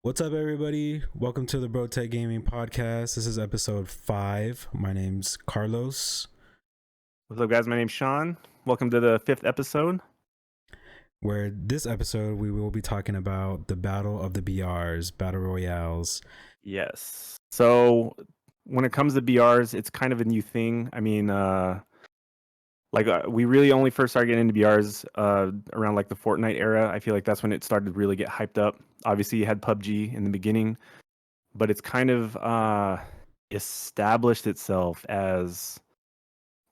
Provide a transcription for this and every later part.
What's up, everybody? Welcome to the Bro Tech Gaming Podcast. This is episode 5. My name's Carlos, What's up, guys? My name's Sean. Welcome to the 5th episode. where this episode we will be talking about the Battle of the BRs, Battle Royales. Yes. So when it comes to BRs, it's kind of a new thing. I mean, we really only first started getting into BRs around like the Fortnite era. I feel like that's when it started to really get hyped up. Obviously, you had PUBG in the beginning, but it's kind of established itself as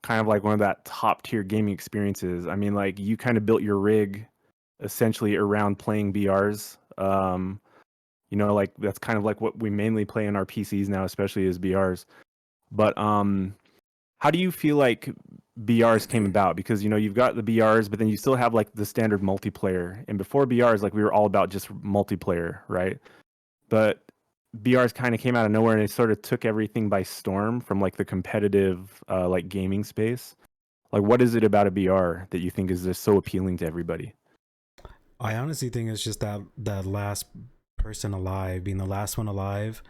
kind of like one of that top tier gaming experiences. I mean, like you kind of built your rig essentially around playing BRs. Like that's kind of like what we mainly play in our PCs now, especially as BRs. But how do you feel like BRs came about? Because you've got the BRs, but then you still have like the standard multiplayer. And before BRs, like we were all about just multiplayer, right? But BRs kind of came out of nowhere and it sort of took everything by storm from like the competitive like gaming space. Like what is it about a BR that you think is just so appealing to everybody? I honestly think it's just that last person alive, being the last one alive,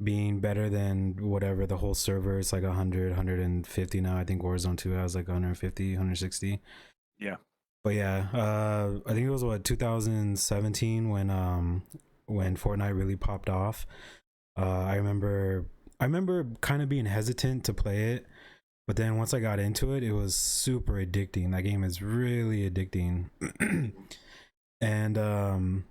being better than whatever the whole server. It's like 100, 150 now. I think Warzone 2 has like 150, 160. Yeah. But yeah, I think it was 2017 when Fortnite really popped off. I remember kind of being hesitant to play it, but then once I got into it, it was super addicting. That game is really addicting. And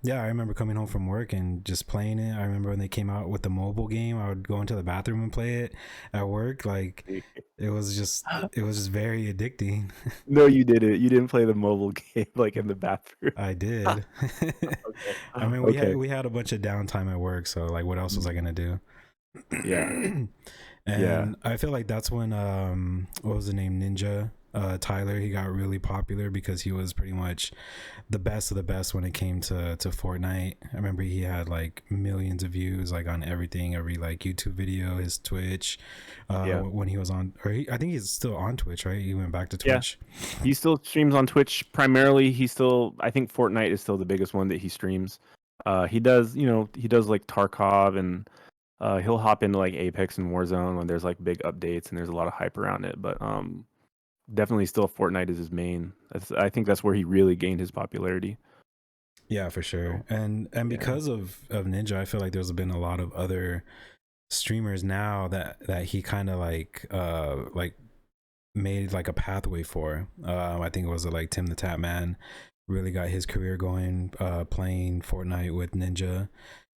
yeah, I remember coming home from work and just playing it. I remember when they came out with the mobile game, I would go into the bathroom and play it at work. Like it was just very addicting. No, you didn't. You didn't play the mobile game like in the bathroom. I did. Okay. I mean, we had Okay. we had a bunch of downtime at work, so like, what else was I gonna do? Yeah. Yeah. And I feel like that's when what was the name, Ninja Tyler, he got really popular because he was pretty much the best of the best when it came to Fortnite. I remember he had like millions of views like on everything, every like YouTube video, his Twitch, Yeah. when he was on, I think he's still on Twitch, right? He went back to Yeah. Twitch. He still streams on Twitch primarily. I think Fortnite is still the biggest one that he streams. He does like Tarkov and he'll hop into like Apex and Warzone when there's like big updates and there's a lot of hype around it. But definitely still Fortnite is his main. I think that's where he really gained his popularity. Yeah, for sure. So, And yeah. because of Ninja, I feel like there's been a lot of other streamers now that he kind of like made like a pathway for. I think it was like Tim the Tap Man really got his career going playing Fortnite with Ninja.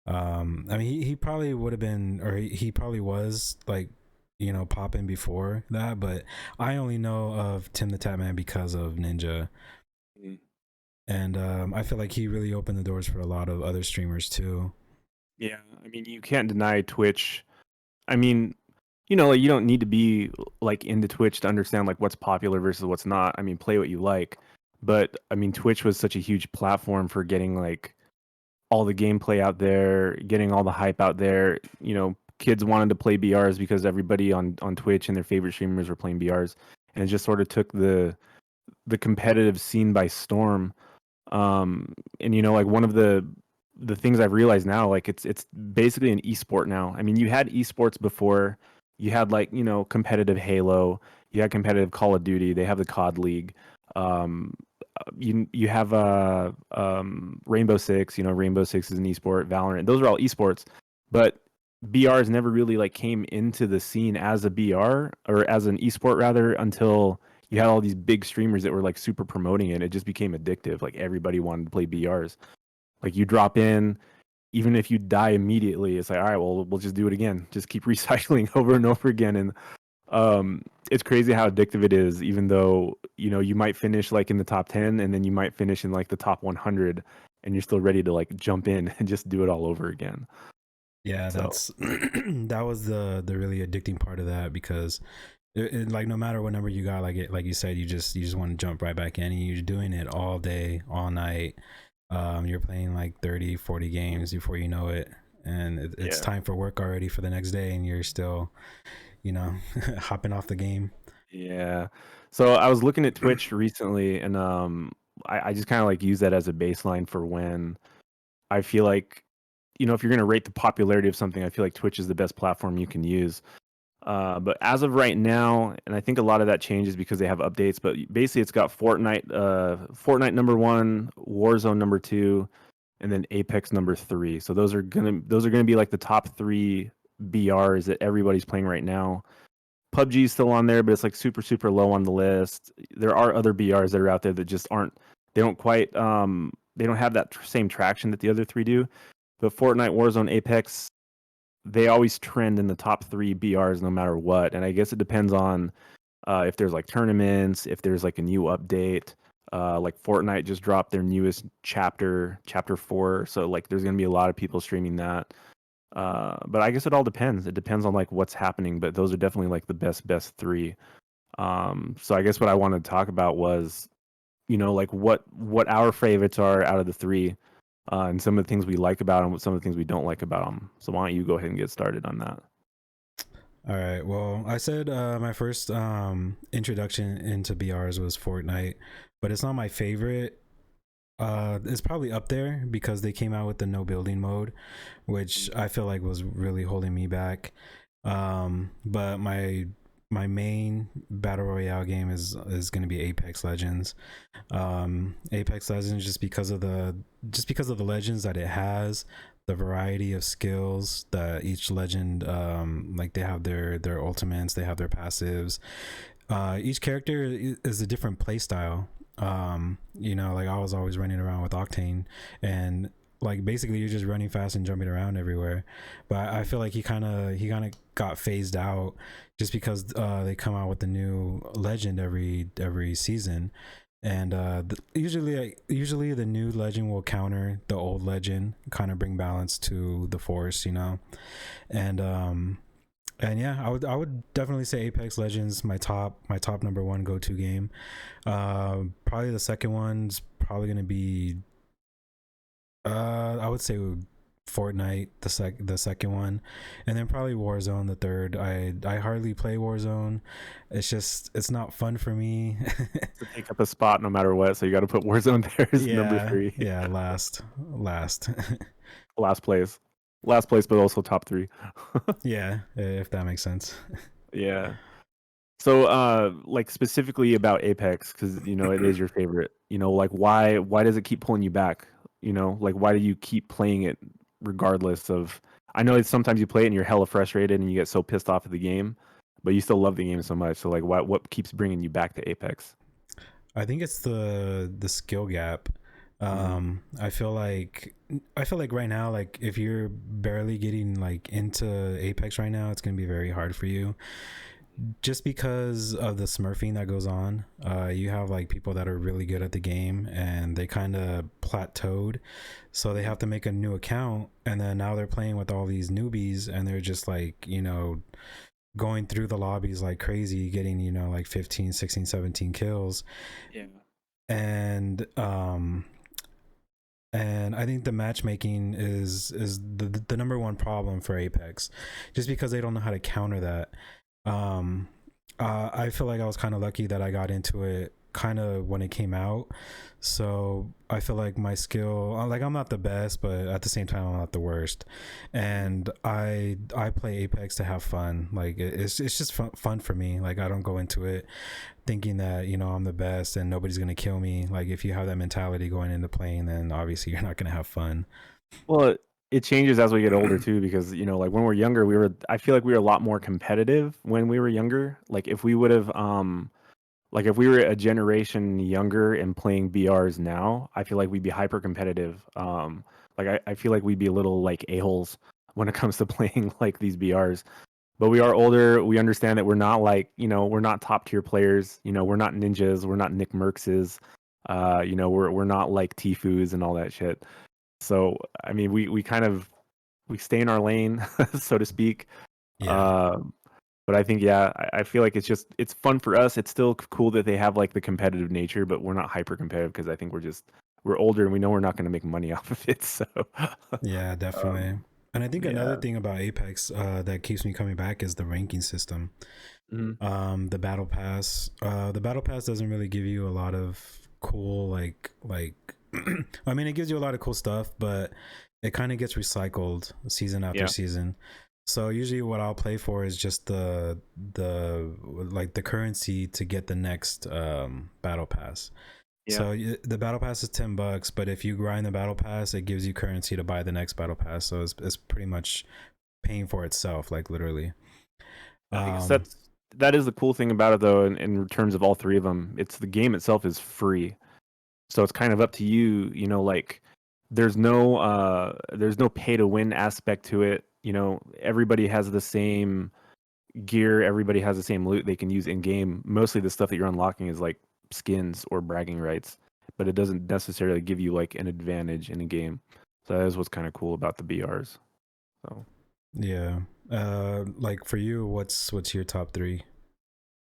I mean, he probably would have been, or he probably was like, popping before that, but I only know of Tim the Tap Man because of Ninja. Mhm. And I feel like he really opened the doors for a lot of other streamers too. Yeah. I mean, you can't deny Twitch. I mean, like you don't need to be like into Twitch to understand like what's popular versus what's not. I mean, play what you like. But I mean, Twitch was such a huge platform for getting like all the gameplay out there, getting all the hype out there. Kids wanted to play BRs because everybody on Twitch and their favorite streamers were playing BRs, and it just sort of took the competitive scene by storm. And like one of the things I've realized now, like it's basically an esport now. I mean, you had esports before. You had like competitive Halo. You had competitive Call of Duty. They have the COD League. Um, you have Rainbow Six. Rainbow Six is an esport. Valorant. Those are all esports, but BRs never really like came into the scene as a BR or as an esport rather until you had all these big streamers that were like super promoting it. It just became addictive. Like everybody wanted to play BRs. Like you drop in, even if you die immediately, it's like, all right, well, we'll just do it again. Just keep recycling over and over again. And it's crazy how addictive it is, even though, you might finish like in the top 10 and then you might finish in like the top 100 and you're still ready to like jump in and just do it all over again. Yeah, So, that's that was the really addicting part of that because like no matter what number you got, like you said, you just want to jump right back in and you're doing it all day, all night. You're playing like 30, 40 games before you know it, and it's yeah. time for work already for the next day, and you're still, you know, hopping off the game. Yeah. So I was looking at Twitch recently and I just kind of like use that as a baseline for when I feel like if you're going to rate the popularity of something, I feel like Twitch is the best platform you can use. But as of right now, and I think a lot of that changes because they have updates. But basically, it's got Fortnite number one, Warzone number two, and then Apex number three. So those are gonna be like the top three BRs that everybody's playing right now. PUBG is still on there, but it's like super super low on the list. There are other BRs that are out there that just aren't. They don't quite. They don't have that same traction that the other three do. But Fortnite, Warzone, Apex, they always trend in the top three BRs no matter what. And I guess it depends on if there's like tournaments, if there's like a new update. Like Fortnite just dropped their newest chapter 4. So like there's gonna be a lot of people streaming that. But I guess it all depends. It depends on like what's happening. But those are definitely like the best three. So I guess what I wanted to talk about was, like what our favorites are out of the three, and some of the things we like about them, some of the things we don't like about them. So why don't you go ahead and get started on that? All right. Well, I said my first introduction into BRs was Fortnite, but it's not my favorite. It's probably up there because they came out with the no building mode, which I feel like was really holding me back. But my main battle royale game is going to be Apex Legends. Apex Legends just because of the legends that it has, the variety of skills that each legend like they have their ultimates, they have their passives. Each character is a different play style. Like I was always running around with Octane, and like basically you're just running fast and jumping around everywhere. But I feel like he kind of got phased out just because they come out with the new legend every season. And usually the new legend will counter the old legend, kind of bring balance to the force, and yeah, I would definitely say Apex Legends my top number one go-to game. Probably the second one's probably gonna be I would say Fortnite, the second one, and then probably Warzone the third. I hardly play Warzone. It's not fun for me. To take up a spot no matter what, so you got to put Warzone there as number Yeah, three. yeah, last. Last place, last place, but also top three. Yeah, if that makes sense. Yeah. So, like specifically about Apex, because it is your favorite. Like why does it keep pulling you back? Like why do you keep playing it regardless of? I know it's sometimes you play it and you're hella frustrated and you get so pissed off at the game, but you still love the game so much. So like, what keeps bringing you back to Apex? I think it's the skill gap. Mm-hmm. I feel like right now, like if you're barely getting like into Apex right now, it's gonna be very hard for you just because of the smurfing that goes on. You have like people that are really good at the game and they kind of plateaued, so they have to make a new account, and then now they're playing with all these newbies and they're just like going through the lobbies like crazy, getting like 15, 16, 17 kills. Yeah. And I think the matchmaking is the number one problem for Apex, just because they don't know how to counter that. um I feel like I was kind of lucky that I got into it kind of when it came out, so I feel like my skill, like I'm not the best, but at the same time I'm not the worst. And I play Apex to have fun. Like it's just fun for me. Like I don't go into it thinking that I'm the best and nobody's gonna kill me. Like if you have that mentality going into playing, then obviously you're not gonna have fun. Well, it changes as we get older too, because like when we're younger, I feel like we were a lot more competitive when we were younger. Like if we would have like if we were a generation younger and playing BRs now, I feel like we'd be hyper competitive. Like I feel like we'd be a little like a-holes when it comes to playing like these BRs. But we are older. We understand that we're not like, we're not top tier players. We're not ninjas. We're not Nick Merckx's. We're not like Tifus and all that shit. So I mean, we kind of we stay in our lane, so to speak. Yeah, Um, but I think yeah, I feel like it's fun for us. It's still cool that they have like the competitive nature, but we're not hyper competitive because I think we're older and we know we're not going to make money off of it. So yeah, definitely. um, And I think another yeah. thing about Apex that keeps me coming back is the ranking system. Mhm. The battle pass doesn't really give you a lot of cool like I mean, it gives you a lot of cool stuff, but it kind of gets recycled season after Yeah. season. So usually what I'll play for is just the like the currency to get the next battle pass. Yeah. So the battle pass is $10, but if you grind the battle pass, it gives you currency to buy the next battle pass. So it's pretty much paying for itself, like literally. I guess Um, that is the cool thing about it though. In terms of all three of them, it's the game itself is free, so it's kind of up to you. You know, like there's no pay to win aspect to it. You know, everybody has the same gear, everybody has the same loot they can use in game. Mostly the stuff that you're unlocking is like skins or bragging rights, but it doesn't necessarily give you like an advantage in a game. So that is what's kind of cool about the BRs. So yeah. Like for you, what's your top three?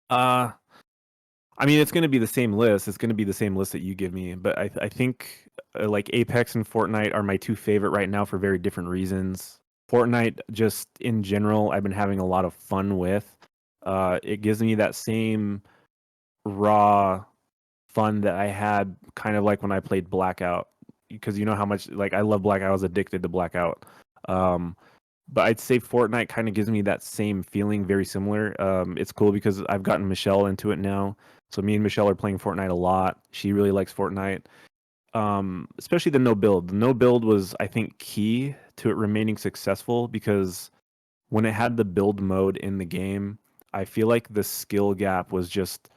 uh I mean, it's going to be the same list. It's going to be the same list that you give me, but I think like Apex and Fortnite are my two favorite right now for very different reasons. Fortnite, just in general, I've been having a lot of fun with. It gives me that same raw fun that I had kind of like when I played Blackout, because you know how much like I love Blackout. I was addicted to Blackout. Um, but I'd say Fortnite kind of gives me that same feeling, very similar. It's cool because I've gotten Michelle into it now. So me and Michelle are playing Fortnite a lot. She really likes Fortnite. Especially the no build. The no build was, I think, key to it remaining successful because when it had the build mode in the game, I feel like the skill gap was just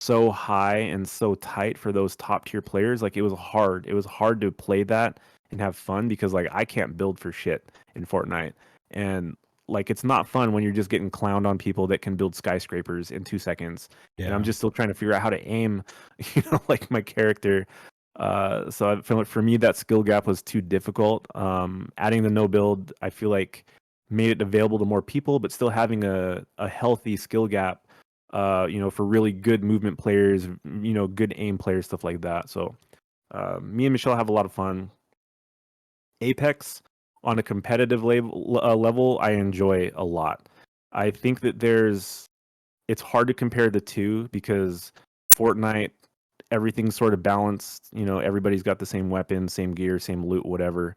so high and so tight for those top tier players. Like it was hard. It was hard to play that and have fun because like I can't build for shit in Fortnite. And like it's not fun when you're just getting clowned on people that can build skyscrapers in 2 seconds. And I'm Yeah, just still trying to figure out how to aim, like my character. So I feel like for me that skill gap was too difficult. Adding the no build, I feel like made it available to more people, but still having a healthy skill gap for really good movement players, good aim players, stuff like that. So me and Michelle have a lot of fun. Apex on a competitive level, I enjoy a lot. I think that it's hard to compare the two because Fortnite, everything's sort of balanced. You know, everybody's got the same weapon, same gear, same loot, whatever.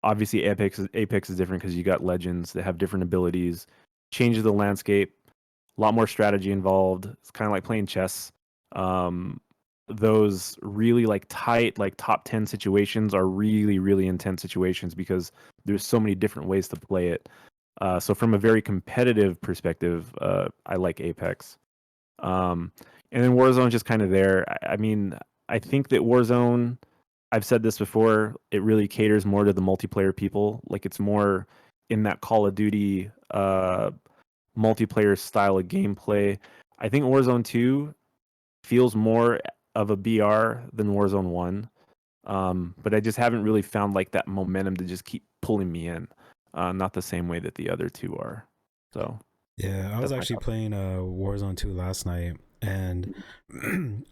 Obviously, Apex is different because you got legends that have different abilities, changes the landscape, a lot more strategy involved. It's kind of like playing chess. Um, those really like tight, like top 10 situations are really, really intense situations because there's so many different ways to play it. So from a very competitive perspective, I like Apex. Um, and then Warzone just kind of there. I mean, I think that Warzone, I've said this before, it really caters more to the multiplayer people. Like it's more in that Call of Duty multiplayer style of gameplay. I think Warzone 2 feels more of a BR than Warzone 1. But I just haven't really found like that momentum to just keep pulling me in. Not the same way that the other two are. So yeah. I was that's my actually top. playing Warzone 2 last night, and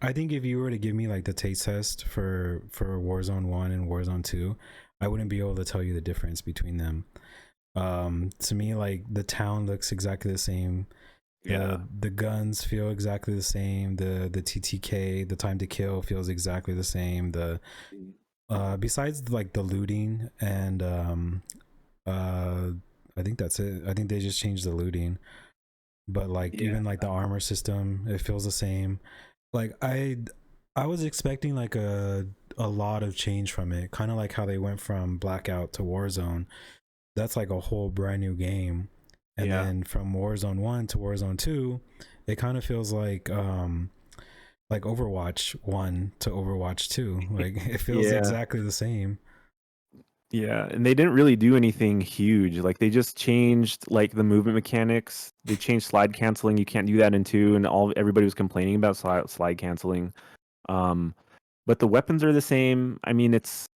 I think if you were to give me like the taste test for Warzone 1 and Warzone 2, I wouldn't be able to tell you the difference between them. To me, like the town looks exactly the same. Yeah. The guns feel exactly the same. The TTK, the time to kill, feels exactly the same. The besides like the looting and uh I think that's it. I think they just changed the looting, but like Yeah. even like the armor system, it feels the same. Like I was expecting like a lot of change from it, kind of like how they went from Blackout to Warzone. That's like a whole brand new game. And Yeah. then from Warzone 1 to Warzone 2, it kind of feels like Overwatch 1 to Overwatch 2. Like it feels Yeah. exactly the same. Yeah, and they didn't really do anything huge. Like they just changed like the movement mechanics. They changed slide canceling. You can't do that in two, and everybody was complaining about slide canceling. Um, but the weapons are the same. I mean, it's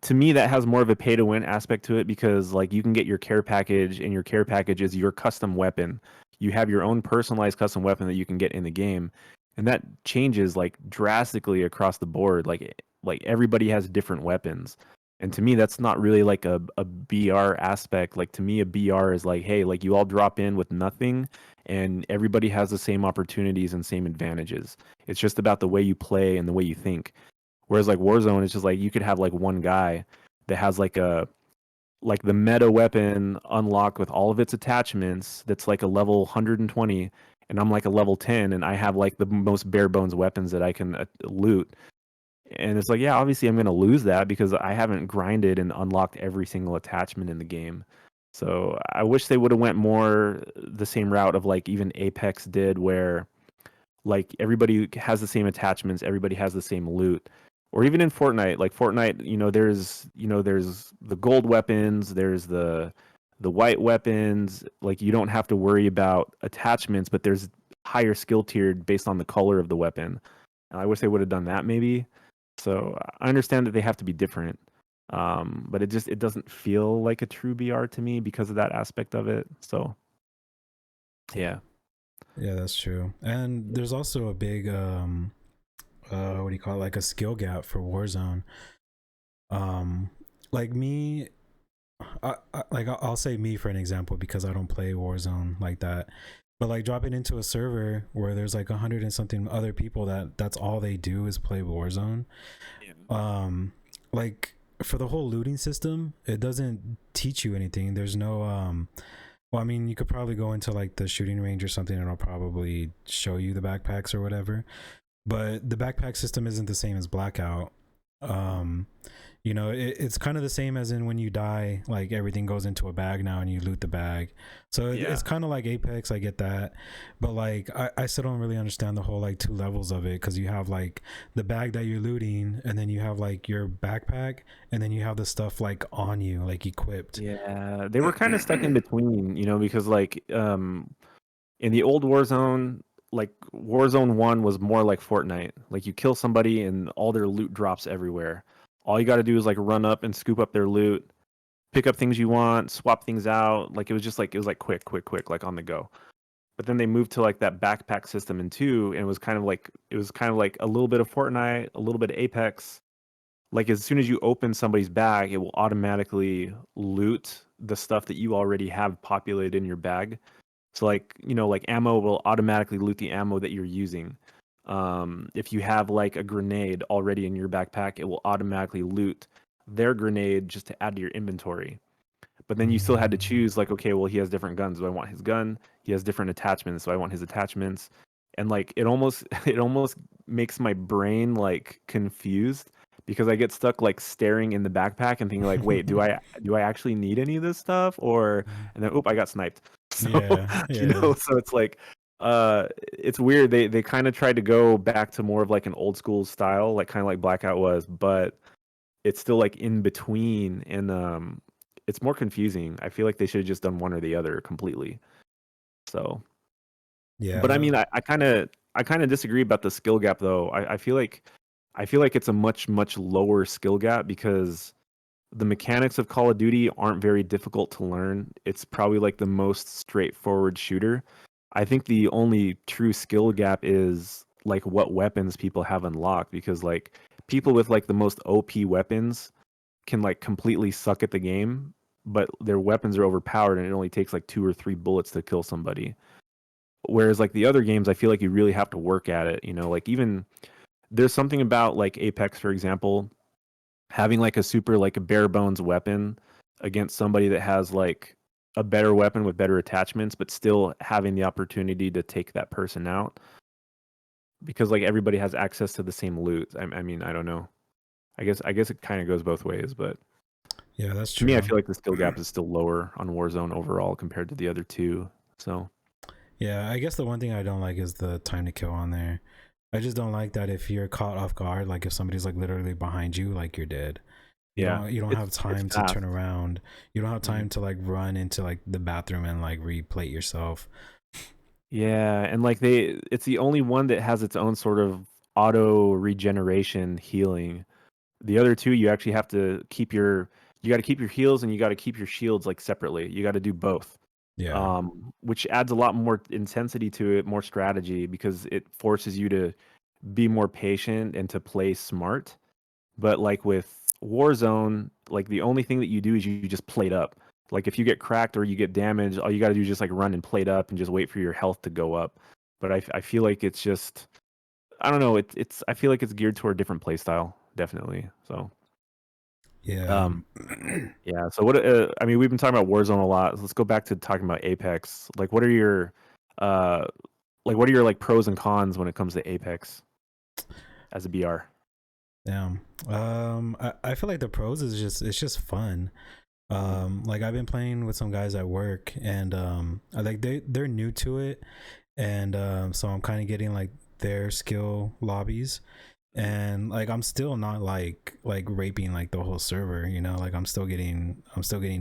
to me that has more of a pay to win aspect to it because like you can get your care package, and your care package is your custom weapon. You have your own personalized custom weapon that you can get in the game, and that changes like drastically across the board. Like everybody has different weapons, and to me that's not really like a BR aspect. Like to me a BR is like, hey, like you all drop in with nothing, and everybody has the same opportunities and same advantages. It's just about the way you play and the way you think. Whereas like Warzone, it's just like you could have like one guy that has like like the meta weapon unlocked with all of its attachments that's like a level 120, and I'm like a level 10, and I have like the most bare bones weapons that I can loot. And it's like, yeah, obviously I'm going to lose that because I haven't grinded and unlocked every single attachment in the game. So I wish they would have went more the same route of like even Apex did, where like everybody has the same attachments, everybody has the same loot. Or even in Fortnite, like Fortnite, there's the gold weapons, there's the white weapons. Like you don't have to worry about attachments, but there's higher skill tiered based on the color of the weapon. And I wish they would have done that maybe. So I understand that they have to be different, but it doesn't feel like a true BR to me because of that aspect of it. So yeah, Yeah, that's true. And there's also a big what do you call it, like a skill gap for Warzone. Um like me, I'll say me for an example because I don't play Warzone like that. But like dropping into a server where there's like 100 and something other people that's all they do is play Warzone. yeah, Um like for the whole looting system, it doesn't teach you anything. There's no well, I mean, you could probably go into like the shooting range or something and it'll probably show you the backpacks or whatever. But the backpack system isn't the same as Blackout. Um, it's kind of the same as in when you die, like everything goes into a bag now and you loot the bag. So yeah. it's kind of like Apex. I get that, but like I still don't really understand the whole like two levels of it, because you have like the bag that you're looting, and then you have like your backpack, and then you have the stuff like on you, like equipped. Yeah, they were kind of stuck in between, because like in the old Warzone, like Warzone 1 was more like Fortnite. Like you kill somebody and all their loot drops everywhere. All you got to do is like run up and scoop up their loot, pick up things you want, swap things out. Like it was like quick, quick, quick, like on the go. But then they moved to like that backpack system in 2, and it was kind of like a little bit of Fortnite, a little bit of Apex. Like as soon as you open somebody's bag, it will automatically loot the stuff that you already have populated in your bag. So like, like ammo will automatically loot the ammo that you're using. If you have like a grenade already in your backpack, it will automatically loot their grenade just to add to your inventory. But then you still had to Mm. choose like, okay, well, he has different guns. Do I want his gun? He has different attachments, so I want his attachments. And like it almost it almost makes my brain like confused because I get stuck like staring in the backpack and thinking like, wait, do I actually need any of this stuff? Or and then I got sniped. So Yeah, yeah, so it's like it's weird. They kind of tried to go back to more of like an old school style, like kind of like Blackout was, but it's still like in between, and it's more confusing. I feel like they should have just done one or the other completely. So, but I yeah, mean, I kind of disagree about the skill gap though. I feel like it's a much much lower skill gap because the mechanics of Call of Duty aren't very difficult to learn. It's probably like the most straightforward shooter. I think the only true skill gap is like what weapons people have unlocked, because like people with like the most OP weapons can like completely suck at the game, but their weapons are overpowered and it only takes like 2 or 3 bullets to kill somebody. Whereas like the other games, I feel like you really have to work at it. Like even there's something about like Apex, for example, having like a super like a bare bones weapon against somebody that has like a better weapon with better attachments, but still having the opportunity to take that person out because like everybody has access to the same loot. I mean, I don't know. I guess it kind of goes both ways, but yeah. That's to me, I true. feel like the skill gap is still lower on Warzone overall compared to the other two. So Yeah, I guess the one thing I don't like is the time to kill on there. I just don't like that if you're caught off guard, like if somebody's like literally behind you, like you're dead. yeah, You don't have it's time to turn fast. around. You don't have Mhm. time to like run into like the bathroom and like replate yourself. Yeah, and like it's the only one that has its own sort of auto regeneration healing. The other two, you actually have to you got to keep your heals and you got to keep your shields like separately. You got to do both, Yeah. which adds a lot more intensity to it, more strategy because it forces you to be more patient and to play smart. But like with Warzone, like the only thing that you do is you just plate up. Like if you get cracked or you get damaged, all you got to do is just like run and plate up and just wait for your health to go up. But I feel like it's just I don't know. I feel like it's geared toward a different play style, definitely. So Yeah. Um, yeah. So what? I mean, we've been talking about Warzone a lot. So let's go back to talking about Apex. Like, uh, what are your like pros and cons when it comes to Apex as a BR? Yeah. I feel like the pros is just it's just fun. Mhm. Like I've been playing with some guys at work, and I like they're new to it, and so I'm kind of getting like their skill lobbies, Mhm. and like I'm still not like raping like the whole server, you know, like I'm still getting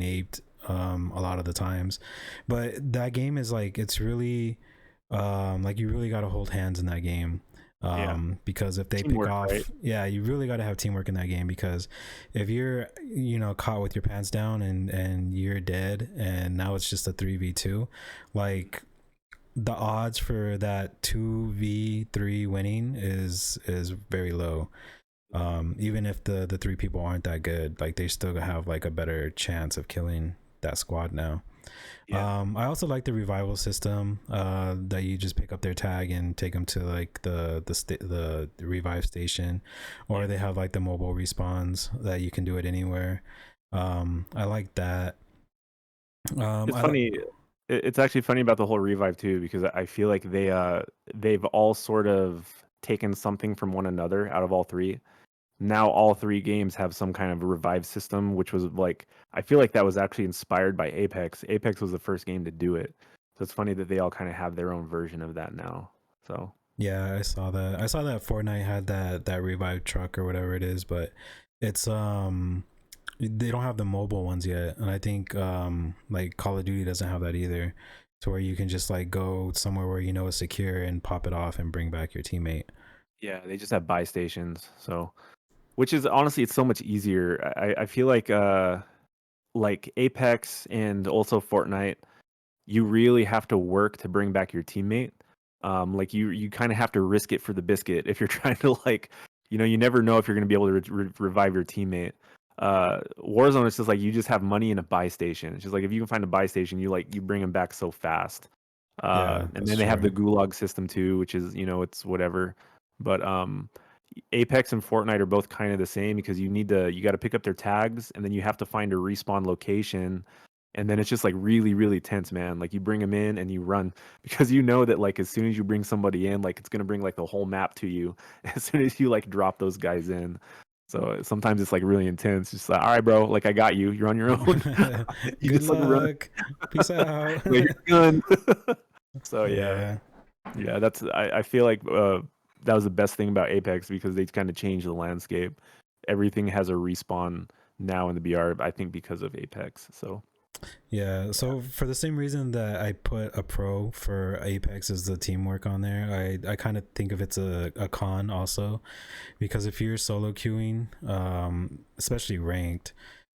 aped a lot of the times, but that game is like it's really like you really got to hold hands in that game, Yeah. because if they pick Teamwork, right? off, yeah, you really got to have teamwork in that game, because if you're, you know, caught with your pants down and you're dead and now it's just a 3v2, like the odds for that 2v3 winning is very low. Even if the three people aren't that good, like they still have like a better chance of killing that squad now. Yeah. I also like the revival system, that you just pick up their tag and take them to like the revive station, or Yeah. they have like the mobile respawns that you can do it anywhere. I like that. It's I like. funny. It's actually funny about the whole revive too, because I feel like they've all sort of taken something from one another out of all three. Now all three games have some kind of revive system, which was like I feel like that was actually inspired by Apex. Apex was the first game to do it, so it's funny that they all kind of have their own version of that now. So Yeah, I saw that. I saw that Fortnite had that revive truck or whatever it is, but it's they don't have the mobile ones yet, and I think like Call of Duty doesn't have that either, to where you can just like go somewhere where you know it's secure and pop it off and bring back your teammate. yeah, they just have buy stations. So which is honestly it's so much easier. I feel like Apex and also Fortnite, you really have to work to bring back your teammate. Like you kind of have to risk it for the biscuit if you're trying to like, you never know if you're going to be able to revive your teammate. Warzone is just like you just have money in a buy station. It's just like if you can find a buy station, you bring them back so fast. Yeah, And that's then they have true. the gulag system too, which is it's whatever. But Apex and Fortnite are both kind of the same because you got to pick up their tags and then you have to find a respawn location, and then it's just like really really tense, man. Like you bring them in and you run because you know that like as soon as you bring somebody in, like it's going to bring like the whole map to you as soon as you like drop those guys in. So sometimes it's like really intense. Just like, all right, bro, like I got you. You're on your own. You Good just like run luck. Peace out. like you're gun. So yeah, Yeah. yeah, I feel like that was the best thing about Apex because they kind of changed the landscape. Everything has a respawn now in the BR, I think because of Apex. So Yeah, yeah, so for the same reason that I put a pro for Apex as the teamwork on there, I kind of think of it's a con also, because if you're solo queuing, especially ranked,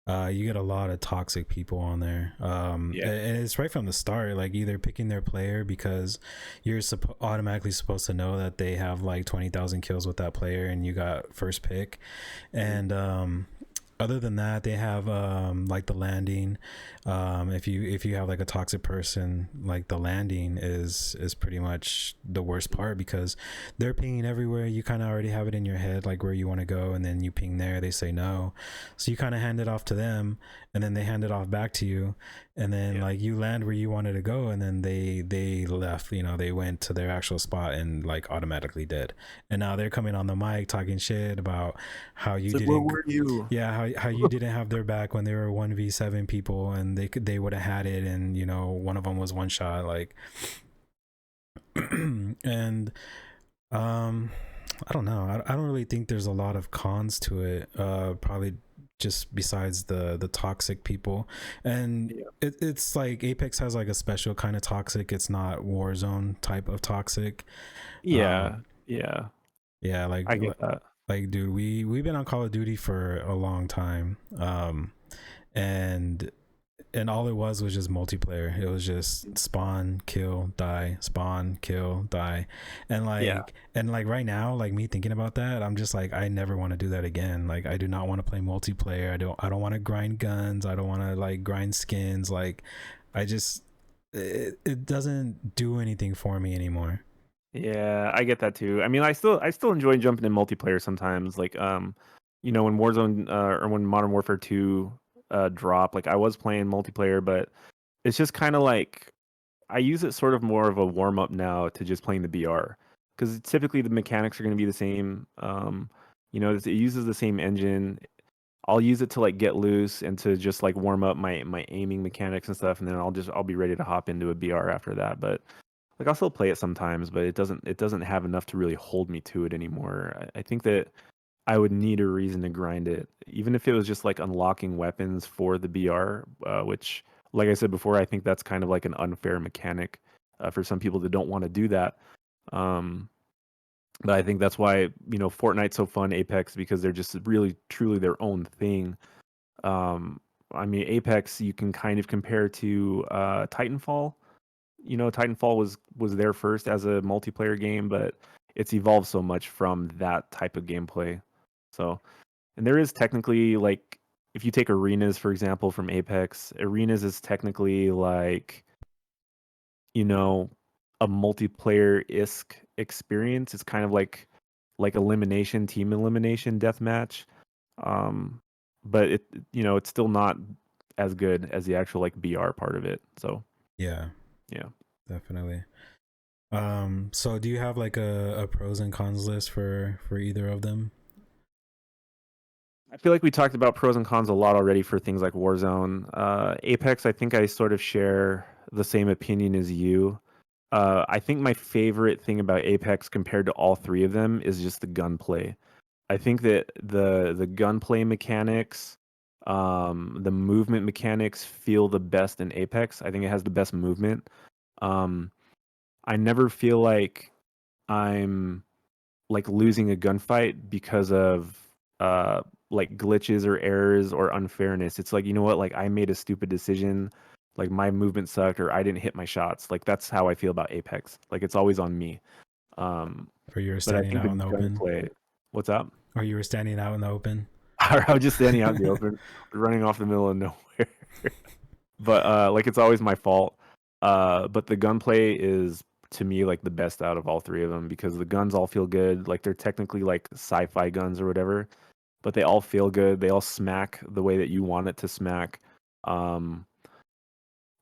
you get a lot of toxic people on there, yeah, and it's right from the start, like either picking their player because you're automatically supposed to know that they have like 20,000 kills with that player and you got first pick, mhm, and other than that, they have like the landing. If you have like a toxic person, like the landing is pretty much the worst part, because they're pinging everywhere. You kind of already have it in your head like where you want to go, and then you ping there, they say no, so you kind of hand it off to them, and then they hand it off back to you, and then yeah. like you land where you wanted to go, and then they left, you know, they went to their actual spot and like automatically dead, and now they're coming on the mic talking shit about how It's you like, where didn't, were you? yeah, how you didn't have their back when they were 1v7 people, and they would have had it, and you know one of them was one shot, like and um I don't know, I don't really think there's a lot of cons to it, probably just besides the toxic people, and Yeah, it's like Apex has like a special kind of toxic, it's not Warzone type of toxic. yeah, um yeah. yeah, I get that. like dude, we've been on Call of Duty for a long time, and all it was just multiplayer. It was just spawn, kill, die, spawn, kill, die, Yeah, and like right now, like me thinking about that, I'm just like I never want to do that again. Like I do not want to play multiplayer. I don't want to grind guns. I don't want to like grind skins. Like I just it doesn't do anything for me anymore. yeah, I get that too. I mean, I still enjoy jumping in multiplayer sometimes. Like, when Warzone or when Modern Warfare 2 dropped, like I was playing multiplayer, but it's just kind of like I use it sort of more of a warm up now to just playing the BR because typically the mechanics are going to be the same. It uses the same engine. I'll use it to like get loose and to just like warm up my aiming mechanics and stuff, and then I'll be ready to hop into a BR after that. But like I'll still play it sometimes, but it doesn't have enough to really hold me to it anymore. I think that I would need a reason to grind it, even if it was just like unlocking weapons for the BR, which, like I said before, I think that's kind of like an unfair mechanic for some people that don't want to do that. Um, but I think that's why Fortnite's so fun, Apex, because they're just really truly their own thing. Um, I mean, Apex you can kind of compare to Titanfall. Titanfall was there first as a multiplayer game, but it's evolved so much from that type of gameplay. So, and there is technically like if you take arenas for example from Apex, arenas is technically like you know a multiplayer-isk experience. It's kind of like elimination, team elimination, deathmatch. Um, but it's still not as good as the actual like BR part of it. So Yeah, yeah. definitely. So do you have like a pros and cons list for either of them? I feel like we talked about pros and cons a lot already for things like Warzone. Apex, I think I sort of share the same opinion as you. I think my favorite thing about Apex compared to all three of them is just the gunplay. I think that the gunplay mechanics, the movement mechanics feel the best in Apex. I think it has the best movement. Um, I never feel like I'm like losing a gunfight because of uh like glitches or errors or unfairness. It's like, you know what, like I made a stupid decision, like my movement sucked or I didn't hit my shots. Like that's how I feel about Apex. Like it's always on me. Um Or you were but I standing think the out in the open? gunplay, what's up? Or you were standing out in the open? I was just standing out in the open, running off the middle of nowhere. But like it's always my fault. But the gunplay is to me like the best out of all three of them because the guns all feel good. Like they're technically like sci-fi guns or whatever, but they all feel good. They all smack the way that you want it to smack. Um,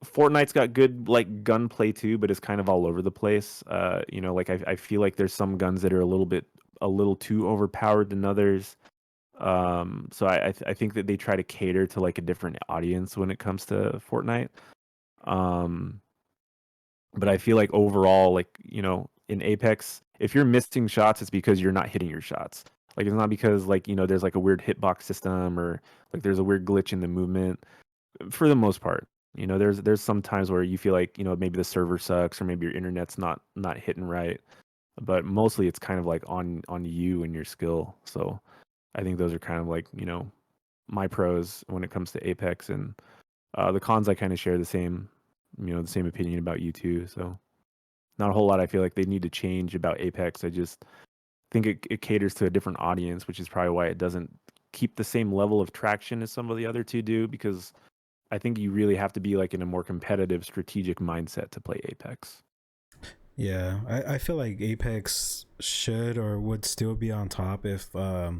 Fortnite's got good like gunplay too, but it's kind of all over the place. Like I feel like there's some guns that are a little too overpowered than others. So I think that they try to cater to like a different audience when it comes to Fortnite. Um, but I feel like overall, like, in Apex, if you're missing shots, it's because you're not hitting your shots. Like it's not because like, there's like a weird hitbox system or like there's a weird glitch in the movement. For the most part, there's some times where you feel like, maybe the server sucks or maybe your internet's not hitting right. But mostly it's kind of like on you and your skill. So I think those are kind of like, my pros when it comes to Apex and the cons I kind of share the same opinion about you too. So not a whole lot I feel like they need to change about Apex. I just think it caters to a different audience, which is probably why it doesn't keep the same level of traction as some of the other two do, because I think you really have to be like in a more competitive, strategic mindset to play Apex. Yeah, I feel like Apex should or would still be on top if I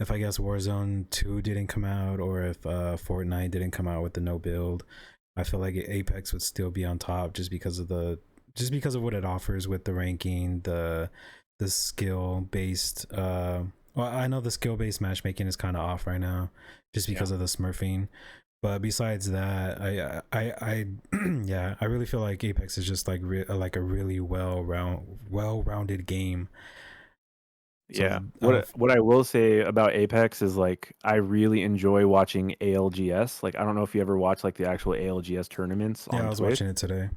guess Warzone 2 didn't come out or if Fortnite didn't come out with the no build. I feel like Apex would still be on top just because of what it offers with the ranking, the skill based well, I know the skill based matchmaking is kind of off right now just Yeah. because of the smurfing. But besides that, I yeah, I really feel like Apex is just like a really well-rounded game. So Yeah. What I will say about Apex is like I really enjoy watching ALGS. Like I don't know if you ever watch like the actual ALGS tournaments yeah, I on was Twitch. watching it today.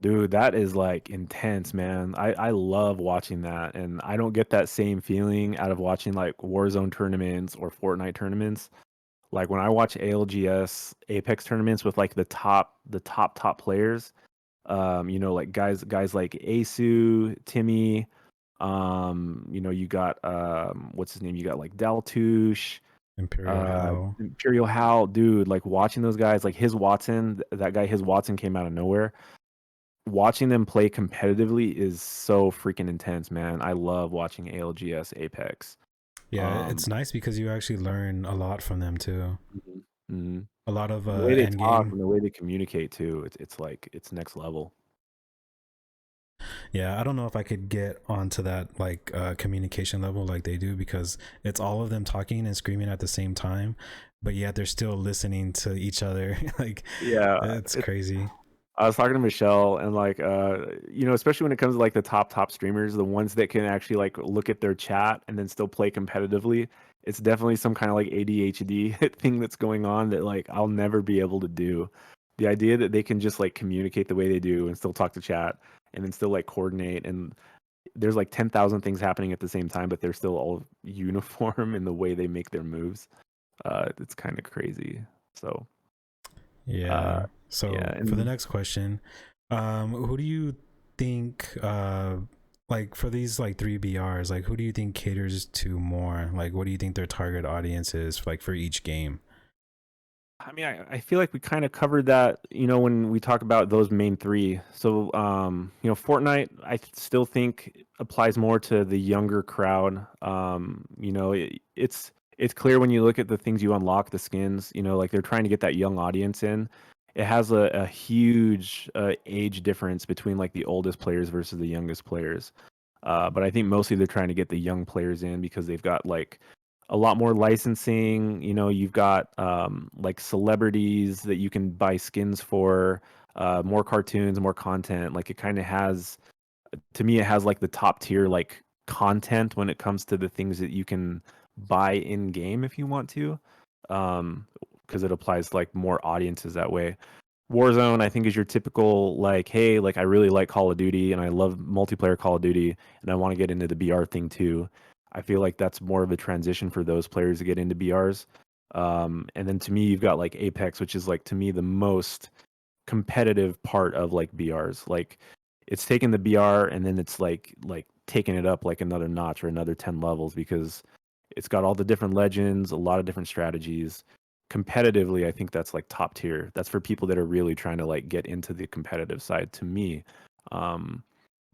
Dude, that is like intense, man. I love watching that, and I don't get that same feeling out of watching like Warzone tournaments or Fortnite tournaments. Like when I watch ALGS Apex tournaments with like the top players, like guys like Asu, Timmy, you got what's his name? You got like Daltouche, Imperial Hell. Imperial Hal, dude. Like watching those guys, like his Watson, that guy, his Watson came out of nowhere. Watching them play competitively is so freaking intense, man. I love watching ALGS Apex. Yeah, it's nice because you actually learn a lot from them too. Mhm, mhm. A lot of The way they end talk game. and the way they communicate too, it's like it's next level. Yeah, I don't know if I could get onto that like communication level like they do, because it's all of them talking and screaming at the same time, but yet they're still listening to each other. Like Yeah, it's crazy. I was talking to Michelle and like especially when it comes to like the top streamers, the ones that can actually like look at their chat and then still play competitively, it's definitely some kind of like ADHD thing that's going on that like I'll never be able to do. The idea that they can just like communicate the way they do and still talk to chat and then still like coordinate, and there's like 10,000 things happening at the same time, but they're still all uniform in the way they make their moves. It's kind of crazy. So, uh, Yeah. yeah, So for the and next question, who do you think like for these like three BRs, like who do you think caters to more? Like what do you think their target audience is like for each game? I mean, I feel like we kind of covered that, when we talk about those main three. So, Fortnite, still think applies more to the younger crowd. It's clear when you look at the things you unlock, the skins, like they're trying to get that young audience in. It has a huge age difference between like the oldest players versus the youngest players. But I think mostly they're trying to get the young players in because they've got like a lot more licensing. You've got like celebrities that you can buy skins for, more cartoons, more content. Like it kind of has, to me, it has like the top tier like content when it comes to the things that you can buy in game if you want to, because it applies to like more audiences that way. Warzone, I think, is your typical like, hey, like I really like Call of Duty and I love multiplayer Call of Duty and I want to get into the BR thing too. I feel like that's more of a transition for those players to get into BRs. And then to me, you've got like Apex, which is like to me the most competitive part of like BRs. Like it's taken the BR and then it's like taking it up like another notch or another 10 levels because it's got all the different legends, a lot of different strategies. Competitively, I think that's like top tier. That's for people that are really trying to like get into the competitive side to me. Um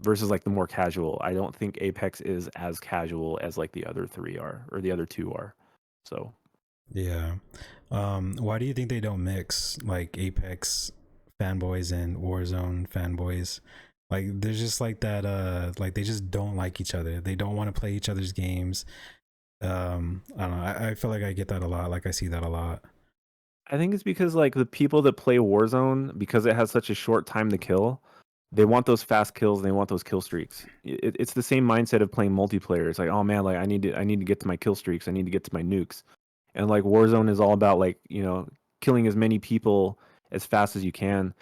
versus like the more casual. I don't think Apex is as casual as like the other three are or the other two are. So Yeah. Why do you think they don't mix like Apex fanboys and Warzone fanboys? Like there's just like that like they just don't like each other. They don't want to play each other's games. I don't know. I feel like I get that a lot. Like I see that a lot. I think it's because like the people that play Warzone, because it has such a short time to kill, they want those fast kills. They want those kill streaks. It's the same mindset of playing multiplayer. It's like, oh man, like I need to get to my kill streaks. I need to get to my nukes. And like Warzone is all about like killing as many people as fast as you can.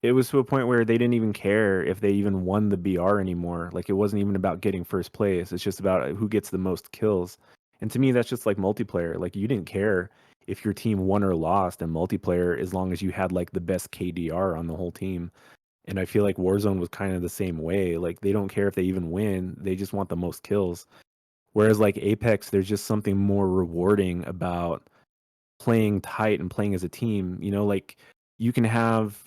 It was to a point where they didn't even care if they even won the BR anymore. Like it wasn't even about getting first place. It's just about who gets the most kills. And to me, that's just like multiplayer. Like you didn't care if your team won or lost in multiplayer as long as you had like the best KDR on the whole team. And I feel like Warzone was kind of the same way. Like they don't care if they even win, they just want the most kills. Whereas like Apex, there's just something more rewarding about playing tight and playing as a team. Like you can have,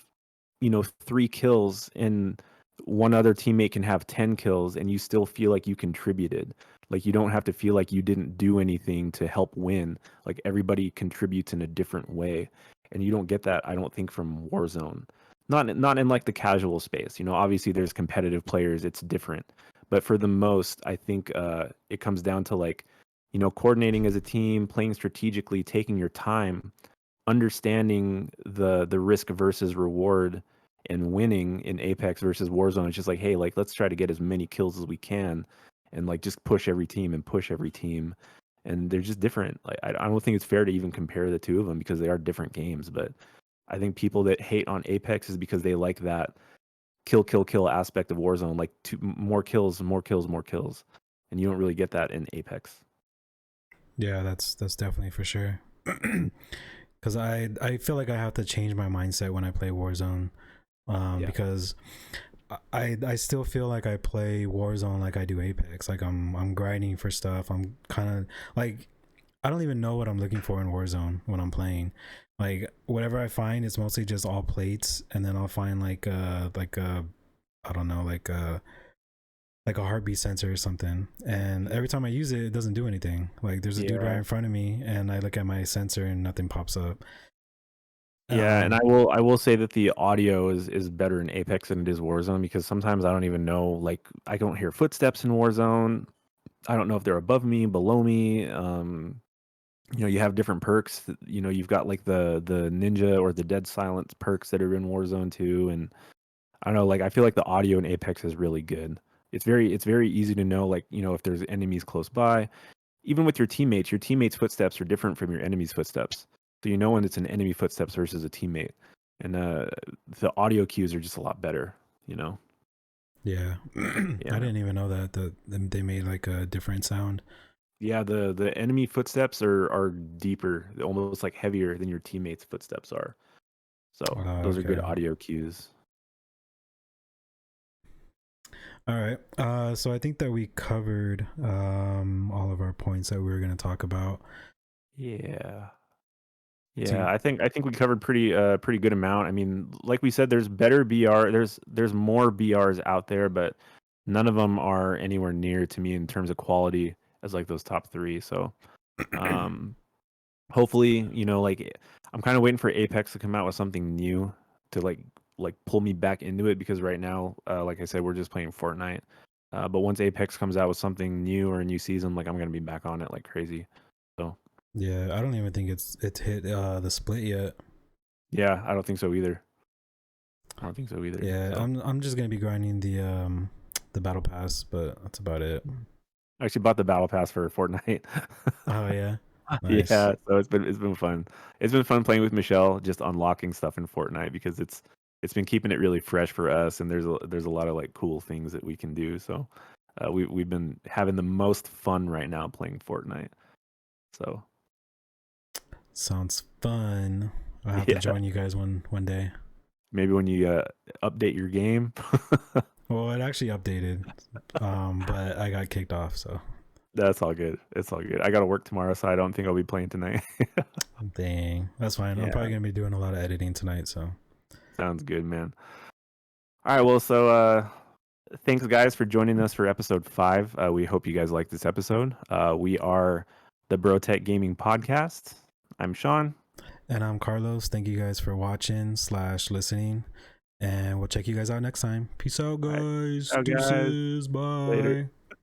3 kills and one other teammate can have 10 kills and you still feel like you contributed. Like you don't have to feel like you didn't do anything to help win. Like everybody contributes in a different way. And you don't get that, I don't think, from Warzone. Not in like the casual space. Obviously there's competitive players, it's different. But for the most, I think it comes down to like, coordinating as a team, playing strategically, taking your time, understanding the risk versus reward, and winning in Apex versus Warzone. It's just like, hey, like let's try to get as many kills as we can, and like just push every team and push every team. And they're just different. Like I don't think it's fair to even compare the two of them because they are different games. But I think people that hate on Apex is because they like that kill, kill, kill aspect of Warzone, like more kills, more kills, more kills, and you don't really get that in Apex. Yeah, that's definitely for sure. Because I feel like I have to change my mindset when I play Warzone. Yeah. Because I still feel like I play Warzone like I do Apex. Like I'm grinding for stuff. I'm kind of like I don't even know what I'm looking for in Warzone when I'm playing. Like whatever I find, it's mostly just all plates, and then I'll find like I don't know, like a heartbeat sensor or something. And every time I use it, it doesn't do anything. Like there's a dude right Yeah. in front of me, and I look at my sensor and nothing pops up. Yeah, and Um, I will say that the audio is better in Apex than it is Warzone because sometimes I don't even know, like I don't hear footsteps in Warzone. I don't know if they're above me, below me. You know, you have different perks. You know, you've got like the ninja or the dead silence perks that are in Warzone too, and I don't know, like I feel like the audio in Apex is really good. It's very easy to know, like, you know, if there's enemies close by. Even with your teammates' footsteps are different from your enemy's footsteps. So you know when it's an enemy footsteps versus a teammate. And the audio cues are just a lot better, you know? yeah, I Yeah. didn't even know that they made like a different sound. Yeah, the enemy footsteps are deeper, almost like heavier than your teammates' footsteps are. So those are good Okay. audio cues. All right. So I think that we covered all of our points that we were going to talk about. Yeah. So, Yeah, I think we covered pretty good amount. I mean, like we said, there's better BR. There's more BRs out there, but none of them are anywhere near to me in terms of quality as like those top three. So, um, hopefully, you know, like I'm kind of waiting for Apex to come out with something new to like pull me back into it because right now, like I said, we're just playing Fortnite. But once Apex comes out with something new or a new season, like I'm gonna be back on it like crazy. So, yeah, I don't even think it's hit the split yet. yeah, I don't think so either. I don't think so either. Yeah, So I'm just gonna be grinding the battle pass, but that's about it. I actually bought the battle pass for Fortnite. Oh yeah, nice. Yeah, so it's been fun. It's been fun playing with Michelle, just unlocking stuff in Fortnite because it's been keeping it really fresh for us, and there's a lot of like cool things that we can do. So we've been having the most fun right now playing Fortnite. So Sounds fun. I'll have to yeah, join you guys one day. maybe when you update your game. Well, it actually updated, but I got kicked off. So That's all good. It's all good. I got to work tomorrow, so I don't think I'll be playing tonight. dang, that's fine. I'm Yeah, probably gonna be doing a lot of editing tonight. So sounds good, man. All right, well, so thanks guys for joining us for episode 5. We hope you guys liked this episode. We are the Bro Tech Gaming Podcast. I'm Sean. and I'm Carlos. Thank you guys for watching / listening. And we'll check you guys out next time. Peace out, All right, guys. ciao guys. Deuces. Later. Bye.